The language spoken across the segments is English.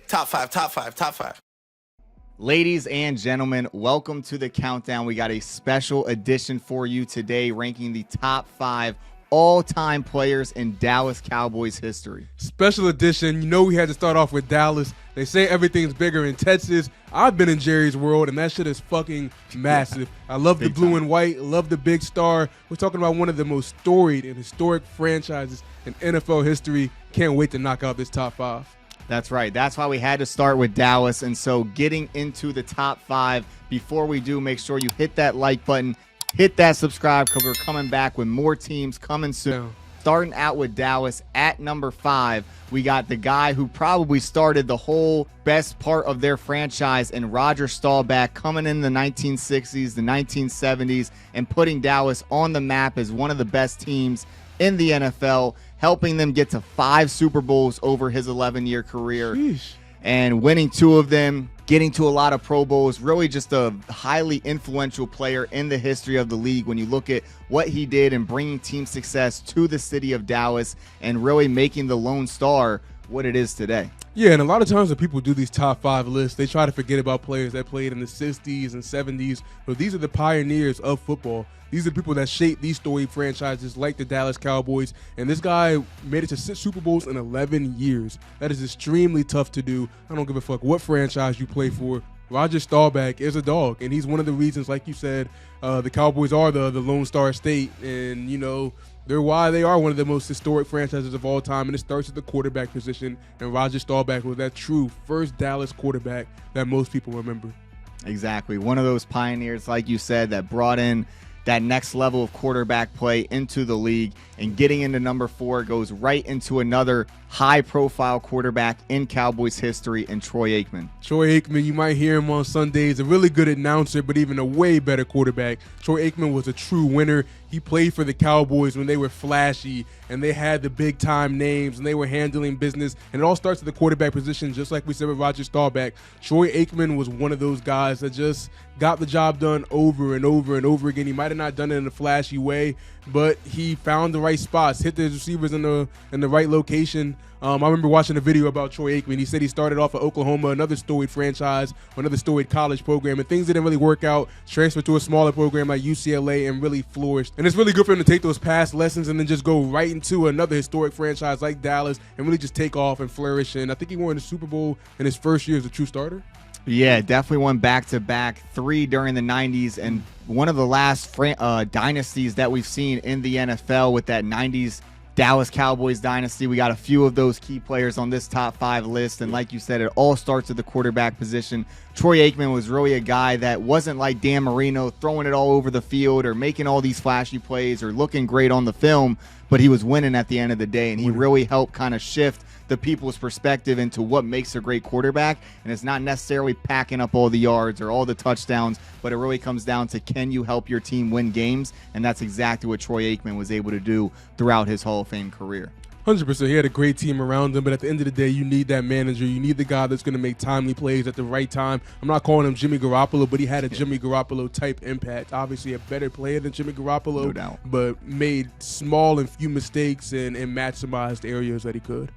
Top five, top five, top five. Ladies and gentlemen, welcome to the countdown. We got a special edition for you today, ranking the top 5 all-time players in Dallas Cowboys history. Special edition. You know we had to start off with Dallas. They say everything's bigger in Texas. I've been in Jerry's world, and that shit is fucking massive. I love the blue and white, love the big star. We're talking about one of the most storied and historic franchises in NFL history. Can't wait to knock out this top 5. That's right. That's why we had to start with Dallas. And so getting into the top 5, before we do, make sure you hit that like button, hit that subscribe, because we're coming back with more teams coming soon. Yeah. Starting out with Dallas at number 5, we got the guy who probably started the whole best part of their franchise in Roger Staubach, coming in the 1960s, the 1970s, and putting Dallas on the map as one of the best teams in the NFL, helping them get to 5 Super Bowls over his 11-year career. Sheesh. And winning 2 of them, getting to a lot of Pro Bowls, really just a highly influential player in the history of the league when you look at what he did in bringing team success to the city of Dallas and really making the Lone Star what it is today. Yeah, and a lot of times when people do these top 5 lists, they try to forget about players that played in the 60s and 70s. But these are the pioneers of football. These are the people that shaped these storied franchises like the Dallas Cowboys. And this guy made it to 6 Super Bowls in 11 years. That is extremely tough to do. I don't give a fuck what franchise you play for. Roger Staubach is a dog, and he's one of the reasons, like you said, the Cowboys are the Lone Star State. And, you know, they're why they are one of the most historic franchises of all time, and it starts at the quarterback position, and Roger Staubach was that true first Dallas quarterback that most people remember. Exactly. One of those pioneers, like you said, that brought in that next level of quarterback play into the league, and getting into number 4 goes right into another high-profile quarterback in Cowboys history in Troy Aikman. Troy Aikman, you might hear him on Sundays, a really good announcer, but even a way better quarterback. Troy Aikman was a true winner. He played for the Cowboys when they were flashy and they had the big-time names and they were handling business. And it all starts at the quarterback position, just like we said with Roger Staubach. Troy Aikman was one of those guys that just got the job done over and over and over again. He might have not done it in a flashy way, but he found the right spots, hit the receivers in the right location. I remember watching a video about Troy Aikman. He said he started off at Oklahoma, another storied franchise, another storied college program, and things didn't really work out. Transferred to a smaller program like UCLA and really flourished. And it's really good for him to take those past lessons and then just go right into another historic franchise like Dallas and really just take off and flourish. And I think he won the Super Bowl in his first year as a true starter. Yeah, definitely won back-to-back, 3 during the 90s, and one of the last dynasties that we've seen in the NFL with that 90s Dallas Cowboys dynasty. We got a few of those key players on this top 5 list, and like you said, it all starts at the quarterback position. Troy Aikman was really a guy that wasn't like Dan Marino throwing it all over the field or making all these flashy plays or looking great on the film, but he was winning at the end of the day, and he really helped kind of shift the people's perspective into what makes a great quarterback. And it's not necessarily packing up all the yards or all the touchdowns, but it really comes down to, can you help your team win games? And that's exactly what Troy Aikman was able to do throughout his Hall of Fame career. 100%. He had a great team around him, but at the end of the day, you need that manager. You need the guy that's going to make timely plays at the right time. I'm not calling him Jimmy Garoppolo, but he had a Jimmy Garoppolo-type impact. Obviously, a better player than Jimmy Garoppolo, no doubt, but made small and few mistakes and maximized areas that he could.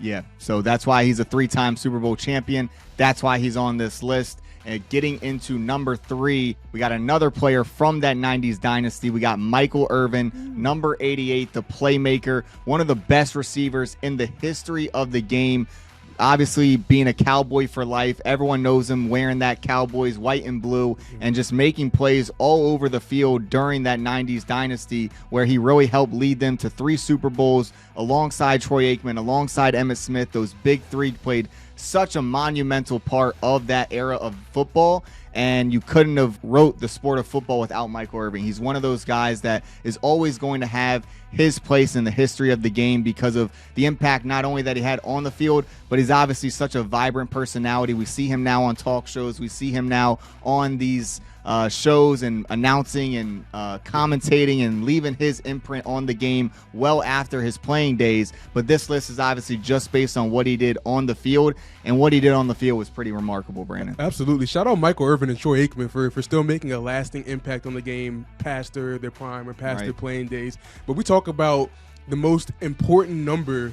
Yeah, so that's why he's a 3-time Super Bowl champion. That's why he's on this list. And getting into number 3, we got another player from that 90s dynasty. We got Michael Irvin, number 88, the playmaker, one of the best receivers in the history of the game. Obviously, being a Cowboy for life, everyone knows him wearing that Cowboys white and blue and just making plays all over the field during that 90s dynasty, where he really helped lead them to 3 Super Bowls alongside Troy Aikman, alongside Emmitt Smith. Those big 3 played such a monumental part of that era of football, and you couldn't have wrote the sport of football without Michael Irvin. He's one of those guys that is always going to have his place in the history of the game because of the impact not only that he had on the field, but he's obviously such a vibrant personality. We see him now on talk shows. We see him now on these shows and announcing and commentating and leaving his imprint on the game well after his playing days. But this list is obviously just based on what he did on the field, and what he did on the field was pretty remarkable, Brandon. Absolutely. Shout out Michael Irvin and Troy Aikman for still making a lasting impact on the game past their prime or past their playing days. But we talk about the most important number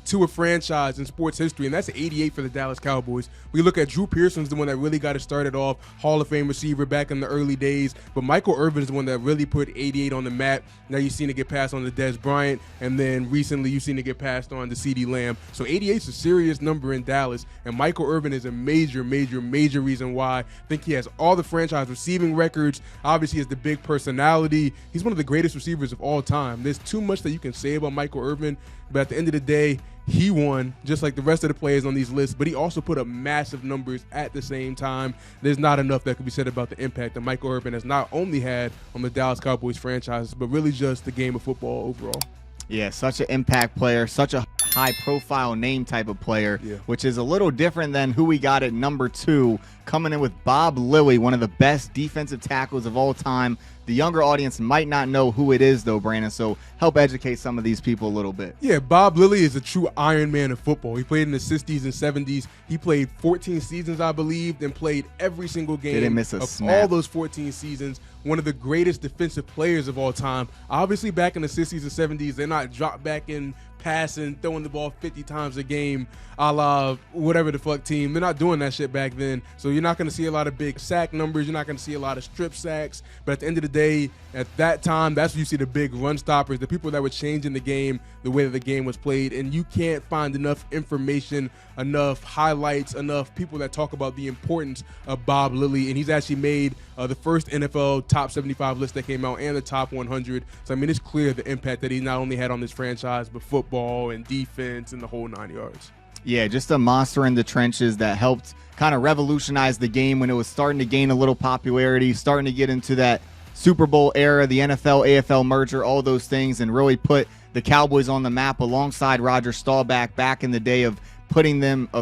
to a franchise in sports history, and that's 88 for the Dallas Cowboys. We look at Drew Pearson's the one that really got it started off, Hall of Fame receiver back in the early days, but Michael Irvin is the one that really put 88 on the map. Now you've seen it get passed on to Dez Bryant, and then recently you've seen it get passed on to CeeDee Lamb. So 88 is a serious number in Dallas, and Michael Irvin is a major reason why. I think he has all the franchise receiving records. Obviously, he has the big personality. He's one of the greatest receivers of all time. There's too much that you can say about Michael Irvin, but at the end of the day, he won just like the rest of the players on these lists, but he also put up massive numbers at the same time. There's not enough that could be said about the impact that Michael Irvin has not only had on the Dallas Cowboys franchise, but really just the game of football overall. Yeah, such an impact player, such a high-profile name type of player, which is a little different than who we got at number 2, coming in with Bob Lilly, one of the best defensive tackles of all time. The younger audience might not know who it is, though, Brandon, so help educate some of these people a little bit. Yeah, Bob Lilly is a true Iron Man of football. He played in the 60s and 70s. He played 14 seasons, I believe, and played every single game Didn't miss a of snap. all those 14 seasons. One of the greatest defensive players of all time. Obviously, back in the 60s and 70s, they're not drop back in passing, throwing the ball 50 times a game, a la whatever the fuck team. They're not doing that shit back then. So you're not going to see a lot of big sack numbers. You're not going to see a lot of strip sacks. But at the end of the day, at that time, that's when you see the big run stoppers, the people that were changing the game, the way that the game was played. And you can't find enough information, enough highlights, enough people that talk about the importance of Bob Lilly. And he's actually made the first NFL top 75 list that came out and the top 100. So, I mean, it's clear the impact that he not only had on this franchise, but football and defense and the whole 9 yards. Yeah, just a monster in the trenches that helped kind of revolutionize the game when it was starting to gain a little popularity, starting to get into that Super Bowl era, the NFL, AFL merger, all those things, and really put the Cowboys on the map alongside Roger Staubach back in the day of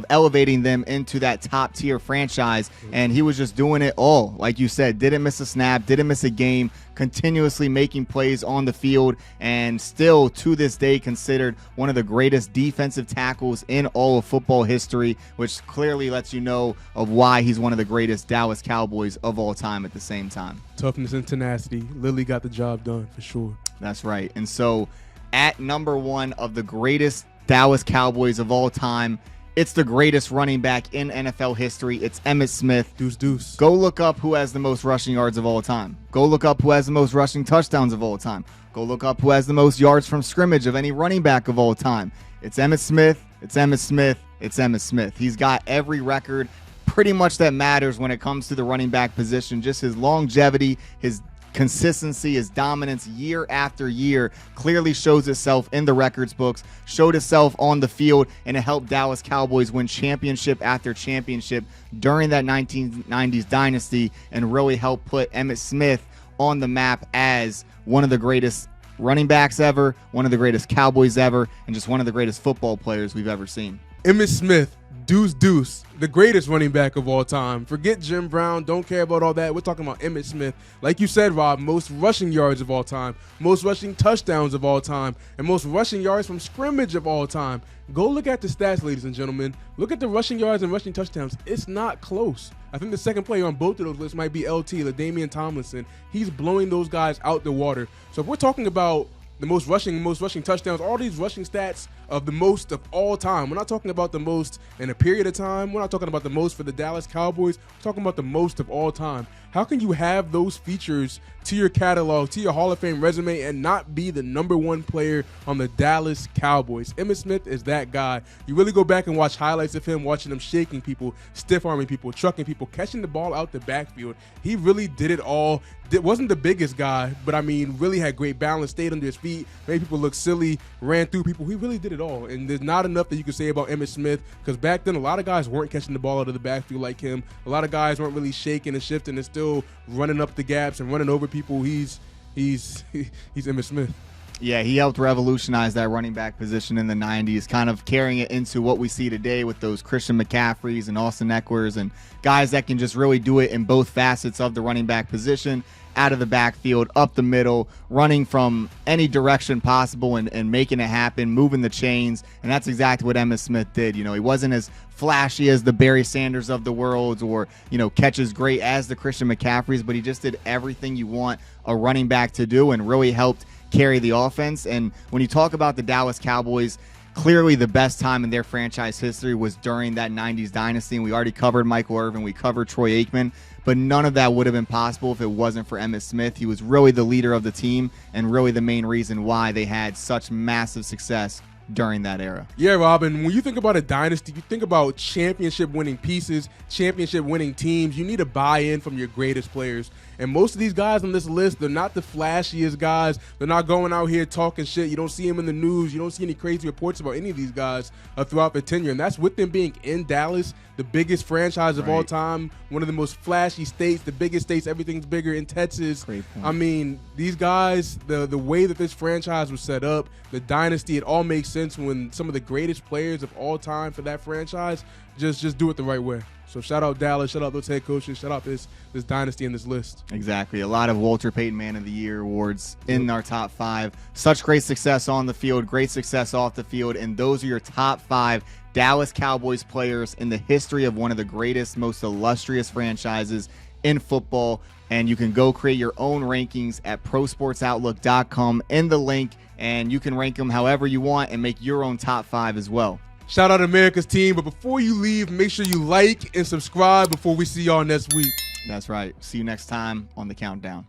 elevating them into that top tier franchise. And he was just doing it all. Like you said, didn't miss a snap, didn't miss a game, continuously making plays on the field, and still to this day considered one of the greatest defensive tackles in all of football history, which clearly lets you know of why he's one of the greatest Dallas Cowboys of all time at the same time. Toughness and tenacity. Lilly got the job done for sure. That's right. And so at number 1 of the greatest Dallas Cowboys of all time, it's the greatest running back in NFL history. It's Emmitt Smith. Deuce. Go look up who has the most rushing yards of all time. Go look up who has the most rushing touchdowns of all time. Go look up who has the most yards from scrimmage of any running back of all time. It's Emmitt Smith. It's Emmitt Smith. It's Emmitt Smith. He's got every record pretty much that matters when it comes to the running back position. Just his longevity, his consistency, his dominance year after year clearly shows itself in the records books, showed itself on the field, and it helped Dallas Cowboys win championship after championship during that 1990s dynasty, and really helped put Emmitt Smith on the map as one of the greatest running backs ever, one of the greatest Cowboys ever, and just one of the greatest football players we've ever seen. Emmitt Smith, Deuce, the greatest running back of all time. Forget Jim Brown. Don't care about all that. We're talking about Emmitt Smith. Like you said, Rob, most rushing yards of all time, most rushing touchdowns of all time, and most rushing yards from scrimmage of all time. Go look at the stats, ladies and gentlemen. Look at the rushing yards and rushing touchdowns. It's not close. I think the second player on both of those lists might be LT, LaDainian Tomlinson. He's blowing those guys out the water. So if we're talking about the most rushing touchdowns, all these rushing stats of the most of all time. We're not talking about the most in a period of time. We're not talking about the most for the Dallas Cowboys. We're talking about the most of all time. How can you have those features to your catalog, to your Hall of Fame resume, and not be the number 1 player on the Dallas Cowboys? Emmitt Smith is that guy. You really go back and watch highlights of him, watching him shaking people, stiff-arming people, trucking people, catching the ball out the backfield. He really did it all. Wasn't the biggest guy, but I mean, really had great balance, stayed under his feet, made people look silly, ran through people. He really did it all. And there's not enough that you can say about Emmitt Smith, because back then a lot of guys weren't catching the ball out of the backfield like him. A lot of guys weren't really shaking and shifting and still running up the gaps and running over people. He's Emmitt Smith. Yeah, he helped revolutionize that running back position in the 90s, kind of carrying it into what we see today with those Christian McCaffreys and Austin Eckler's and guys that can just really do it in both facets of the running back position, out of the backfield, up the middle, running from any direction possible and making it happen, moving the chains. And that's exactly what Emmitt Smith did. You know, he wasn't as flashy as the Barry Sanders of the world or, you know, catches great as the Christian McCaffreys, but he just did everything you want a running back to do and really helped carry the offense. And when you talk about the Dallas Cowboys, clearly the best time in their franchise history was during that 90s dynasty. And we already covered Michael Irvin. We covered Troy Aikman. But none of that would have been possible if it wasn't for Emmitt Smith. He was really the leader of the team and really the main reason why they had such massive success during that era. Yeah, Robin, when you think about a dynasty, you think about championship winning pieces, championship winning teams. You need a buy-in from your greatest players. And most of these guys on this list, they're not the flashiest guys. They're not going out here talking shit. You don't see them in the news. You don't see any crazy reports about any of these guys throughout their tenure. And that's with them being in Dallas, the biggest franchise of all time, one of the most flashy states, the biggest states, everything's bigger in Texas. Great point. I mean, these guys, the way that this franchise was set up, the dynasty, it all makes sense when some of the greatest players of all time for that franchise just do it the right way. So shout out Dallas, shout out those head coaches, shout out this dynasty in this list. Exactly. A lot of Walter Payton Man of the Year awards in our top 5. Such great success on the field, great success off the field, and those are your top 5 Dallas Cowboys players in the history of one of the greatest, most illustrious franchises in football. And you can go create your own rankings at prosportsoutlook.com in the link, and you can rank them however you want and make your own top 5 as well. Shout out America's team, but before you leave, make sure you like and subscribe before we see y'all next week. That's right. See you next time on The Countdown.